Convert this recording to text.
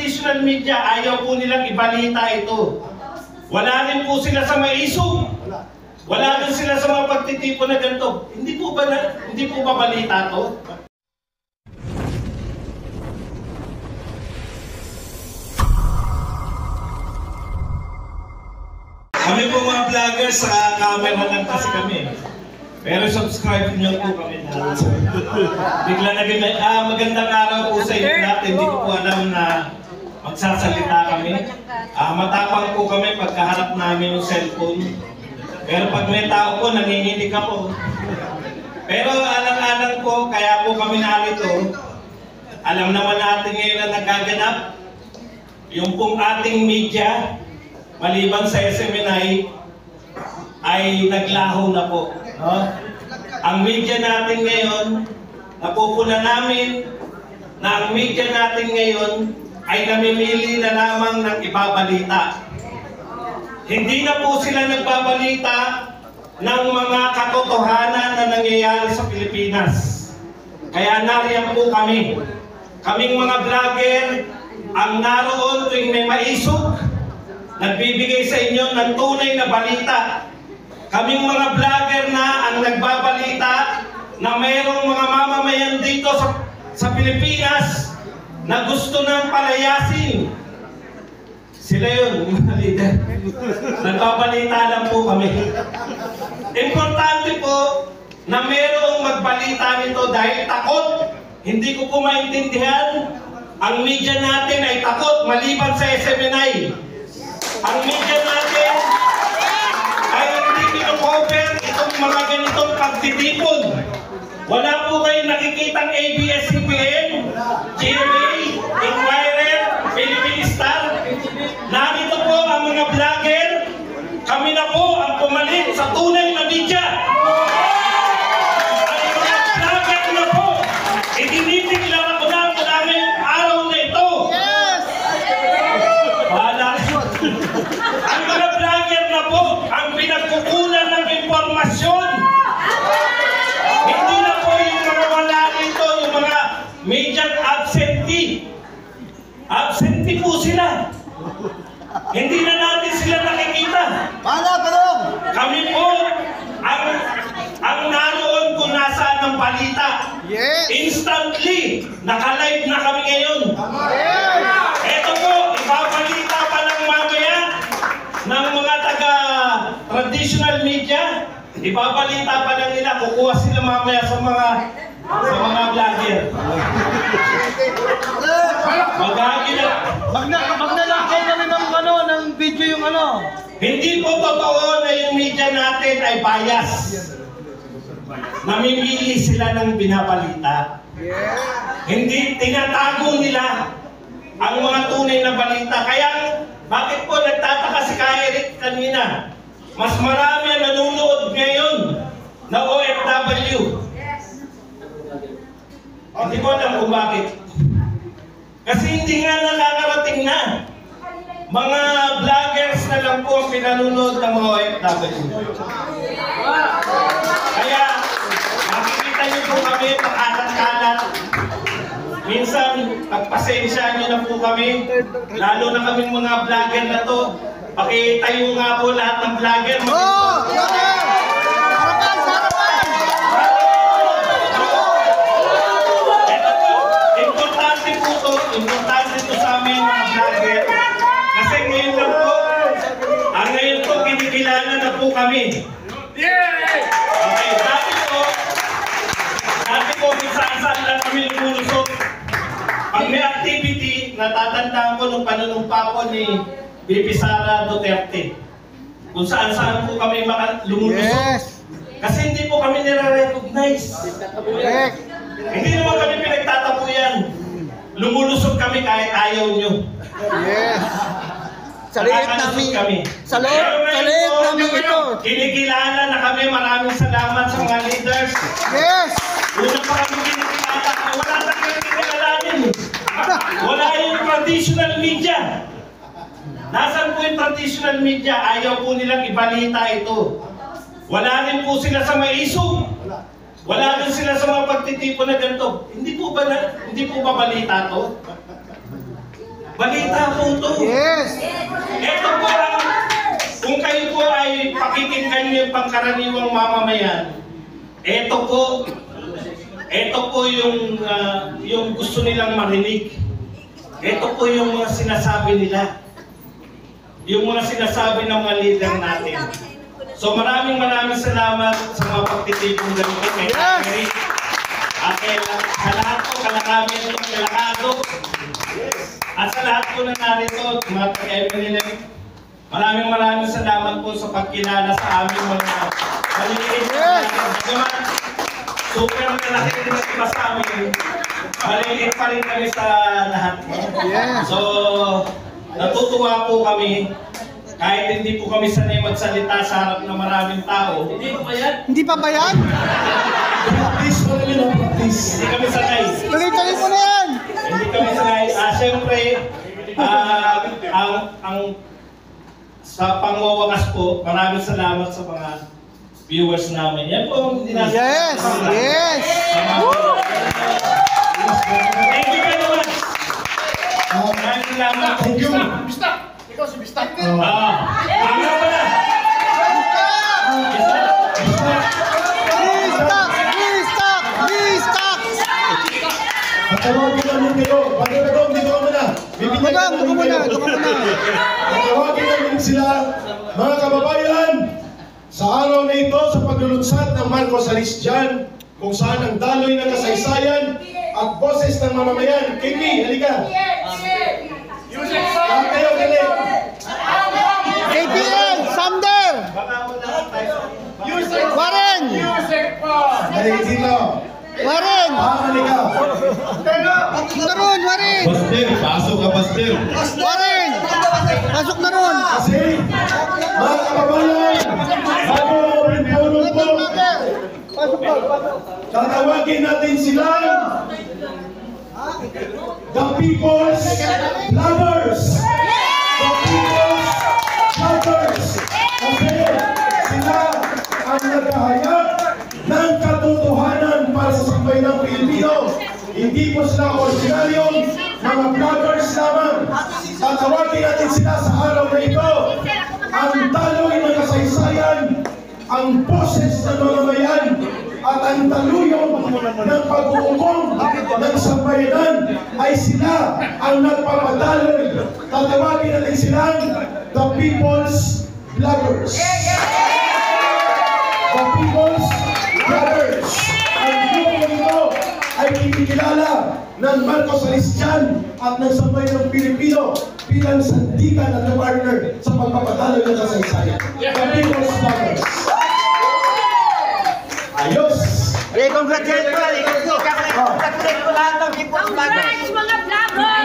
traditional media, ayaw po nilang ibalita ito. Wala rin po sila sa maisog. Wala rin sila sa mga pagtitipon na ganito. Hindi po ba balita to? Kami po mga vloggers, sa camera lang kasi kami. Pero subscribe niyo po kami na. Bigla na ganyan, magandang araw po sa inyo lahat. Hindi ko po alam na magsasalita kami. Matapang po kami pagkaharap namin yung cellphone. Pero pag may tao po, nanginginig ako. Pero alang-alang po, kaya po kami narito. Alam naman natin ngayon na nagaganap. Yung pong ating media, maliban sa SMNI, ay naglaho na po. No? Ang media natin ngayon, napupuna namin na ang media natin ngayon ay namimili na lamang ng ibabalita. Hindi na po sila nagbabalita ng mga katotohanan na nangyayari sa Pilipinas. Kaya nariyan po kami. Kaming mga vlogger ang naroon tuwing may maisog, nagbibigay sa inyo ng tunay na balita. Kaming mga vlogger na ang nagbabalita na mayroong mga mamamayan dito sa Pilipinas na gusto ng palayasin. Sila yun, mga leader. Nagbabalita lang po kami. Importante po na mayroong magbalita nito dahil takot. Hindi ko po maintindihan. Ang media natin ay takot maliban sa SMNI. Ang media natin ay hindi kino-cover itong mga ganitong pagtitipon. Wala po kayong nakikitang ABS-CBN, GMA, Inquirer, Philippine Star. Narito po ang mga vlogger. Kami na po ang pumalit sa tunay na media. Ang mga vlogger na po, itinitiglan ako na ngayong araw na ito. Wala. Ang mga vlogger na po ang pinagkukunan ng impormasyon. Hindi na po yung mga wala rito, yung mga media absentee. Absentee po sila. Hindi na natin sila nakikita. Kami po ang naroon kung nasaan ang balita. Yes. Instantly, naka-live na kami ngayon. Ito po, ibabalita pa lang mamaya ng mga taga-traditional media. Ibabalita pa lang nila, kukuha sila mamaya sa mga vlogger. Magnalakay kami ng video yung ano. Hindi po totoo na yung media natin ay bias. Namimili sila ng binabalita. Hindi, tinatago nila ang mga tunay na balita. Kaya, bakit po nagtataka si Eric kanina? Mas marami ang nanonood ngayon na OFW. Hindi ko alam kung bakit. Kasi hindi nga nakakarating na. Mga vloggers na lang po ang pinanonood ng mga OFW. Kaya, makikita niyo po kami pakalat-kalat. Minsan, pagpasensya niyo na po kami. Lalo na kaming mga vlogger na to. Pakitayo nga po lahat ng vlogger. Importante po to. Importante to sa amin mga vlogger. Kasi ngayon lang po, ngayon po kinikilala na po kami. Okay, dati po, minsan lang kami lumulusot. Pag may activity, natatandaan ko nung panunumpa po ni BP Sara Duterte. Kung saan-saan po kami lumulusot. Kasi hindi po kami nire-recognize. Hindi naman kami pinagtatapuyan. Lumulusot kami kahit ayaw nyo. Sa liit namin ito. Kinikilala na kami. Maraming salamat sa mga leaders. Una pa kami kinikilala. Wala na kami kinikilalanin. Wala yung traditional media. Nasaan po yung traditional media? Ayaw po nilang ibalita ito. Wala rin po sila sa maisog. Wala rin sila sa mga pagtitipon na ganito. Hindi po ba balita to? Balita po ito. Yes! Ito po ang, kung kayo po ay pakikinggan niyo yung pangkaraniwang mamamayan, ito po yung gusto nilang marinig. Ito po yung mga sinasabi nila. Yung mga sinasabi ng mga leader natin. So maraming salamat sa mga pagtitipong ganito kay Eric. At sa lahat po, kalakamin itong kalakado. At sa lahat po na narito, mga taga-Emeryville, maraming salamat po sa pagkilala sa aming mga maliliit na super malaki din at iba sa amin. Maliliit pa rin kami sa lahat. So, natutuwa po kami. Kahit hindi po kami sanay magsalita sa harap ng maraming tao. Hindi pa ba yan? Practice mo rin yung practice. Hindi kami sanay. Tuloy-tuloy mo na yan! Hindi kami sanay. Siyempre, sa pangwawakas po, maraming salamat sa mga viewers namin. Yan po ang dinasa. Yes! Yes! Thank you very much. Maraming salamat. Thank you. Bistak! Ikaw si Bistak. Ano pala? Restock! Restock! Restock! Patawagin namin kayo. Patawagin dito ka muna. Bibigyan ka namin kayo. Patawagin namin sila, mga kababayan, sa araw na ito sa paglulunsad ng Marcos Aristian, kung saan ang daloy ng kasaysayan at boses ng mamamayan. KP, halika. Kayo, dali. KPL! Sander! Warren! Dali, dito. Warren! Halika. Pasok na ron, Warren! Pastor, pasok ka, Pastor. Warren! Pasok na ron! Kasi, mga kababayan, bago ang pulong po, Pasok ka! tatawagin natin sila the people's lovers. The people's lovers. Kasi sila ang naghahayag ng katotohanan para sa sambayanang Pilipino. Hindi po sila ordinaryong mga vloggers lamang. Tatawagin natin sila sa araw na ito. Ang daloy ng kasaysayan, ang boses ng mamamayan, at ang taluyong ng pag-uukong ng sambayanan ay sila ang nagpapadaloy. Tatawagin natin silang the people's vloggers. The people's vloggers. Ang grupo nito ay kinikilala ng Marcos Aristian at ng sambayanang Pilipino bilang sandigan at partner sa pagpapadaloy ng kasaysayan. The people's vloggers. Ayos! Congratulate ko lahat ng people. Congrats mga vloggers!